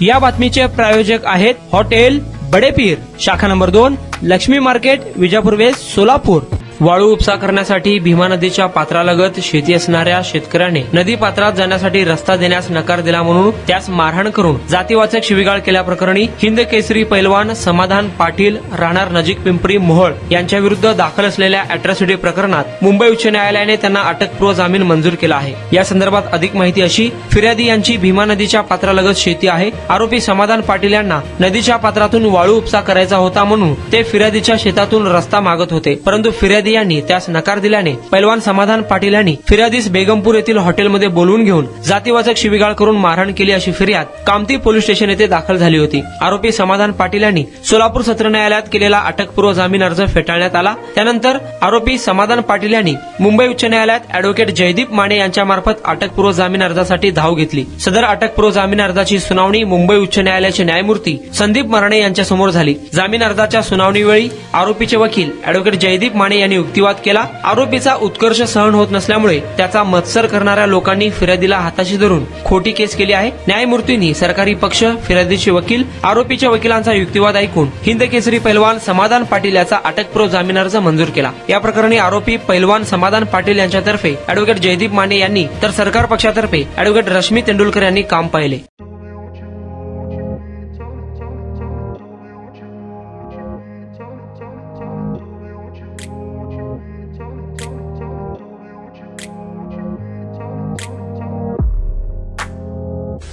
या बातमीचे प्रायोजक आहेत हॉटेल बडेपीर, शाखा number 2, Laxmi market, Vijapur west, Solapur. वाळू उपसा करण्यासाठी भीमा नदीच्या पात्रालगत शेती असणाऱ्या शेतकऱ्याने नदी पात्रात जाण्यासाठी रस्ता देण्यास नकार दिला म्हणून त्यास मारहाण करून जातीवाचक शिवीगाळ केल्याप्रकरणी हिंद केसरी पैलवान समाधान पाटील राहणार नजीक पिंपरी मोहोळ यांच्या विरुद्ध दाखल असलेल्या अॅट्रॉसिटी प्रकरणात मुंबई उच्च न्यायालयाने त्यांना अटकपूर्व जामीन मंजूर केला आहे। या संदर्भात अधिक माहिती अशी, फिर्यादी यांची भीमा नदीच्या पात्रालगत शेती आहे। आरोपी समाधान पाटील यांना नदीच्या पात्रातून वाळू उपसा करायचा होता म्हणून ते फिर्यादीच्या शेतातून रस्ता मागत होते, परंतु फिर्यादी यांनी त्यास नकार दिल्याने पैलवान समाधान पाटील यांनी फिर्यादीस बेगमपूर येथील हॉटेलमध्ये बोलवून घेऊन जातीवाचक शिवीगाळ करून मारहाण केली अशी फिर्याद कामती पोलीस स्टेशन येथे दाखल झाली होती। आरोपी समाधान पाटील यांनी सोलापूर सत्र न्यायालयात केलेला अटकपूर्व जामीन अर्ज फेटाळण्यात आला। त्यानंतर आरोपी समाधान पाटील यांनी मुंबई उच्च न्यायालयात अॅडव्होकेट जयदीप माने यांच्या मार्फत अटकपूर्व जामीन अर्जासाठी धाव घेतली। सदर अटकपूर्व जामीन अर्जाची सुनावणी मुंबई उच्च न्यायालयाचे न्यायमूर्ती संदीप मराणे यांच्या समोर झाली। जामीन अर्जाच्या सुनावणीवेळी आरोपीचे वकील अॅडव्होकेट जयदीप माने यांनी युक्तिवाद केला। आरोपीचा उत्कर्ष सहन होत नसल्यामुळे त्याचा मत्सर करणाऱ्या लोकांनी फिर्यादीला हाताशी धरून खोटी केस केली आहे। न्यायमूर्तींनी सरकारी पक्ष, फिर्यादीचे वकील, आरोपीच्या वकिलांचा युक्तिवाद ऐकून हिंद केसरी पैलवान समाधान पाटील याचा अटकपूर्व जामीन अर्ज मंजूर केला। या प्रकरणी आरोपी पैलवान समाधान पाटील यांच्यातर्फे अॅडव्होकेट जयदीप माने यांनी तर सरकार पक्षातर्फे अॅडव्होकेट रश्मी तेंडुलकर यांनी काम पाहिले।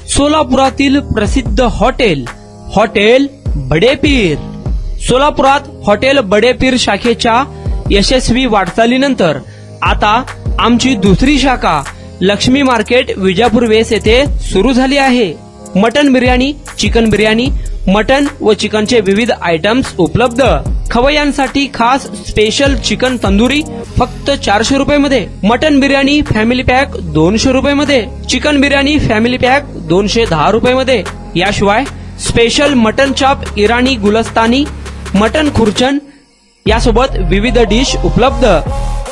सोलापुरातील प्रसिद्ध हॉटेल बडेपीर। सोलापुरात हॉटेल बडेपीर शाखेच्या यशस्वी वाटचालीनंतर आता आमची दुसरी शाखा लक्ष्मी मार्केट, विजापूर वेस्ट येथे सुरू झाली आहे। Mutton biryani, chicken biryani, mutton व चिकनचे विविध आयटम्स उपलब्ध। खवय्यांसाठी खास स्पेशल चिकन तंदुरी फक्त 400 रुपये मध्ये, मटन बिर्याणी फॅमिली पॅक 200 रुपये मध्ये, चिकन बिर्याणी फॅमिली पॅक 210 रुपये मध्ये। याशिवाय स्पेशल मटन चाप, इराणी गुलस्तानी, मटन खुर्चन यासोबत विविध डिश उपलब्ध।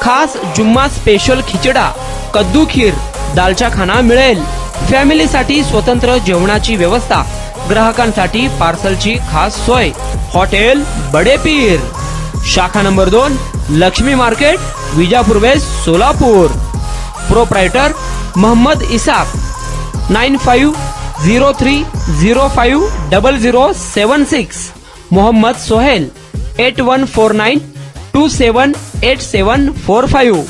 खास जुम्मा स्पेशल खिचडा, कद्दू खीर, दालचा खाना मिळेल। फॅमिलीसाठी स्वतंत्र जेवणाची व्यवस्था, ग्राहकांसाठी पार्सलची खास सोय। हॉटेल बडेपीर, शाखा number 2, Laxmi market, Vijapur west, Solapur. Proprietor Mohammad Ishaq, 9503050076। Mohammad Sohail, 8149278745।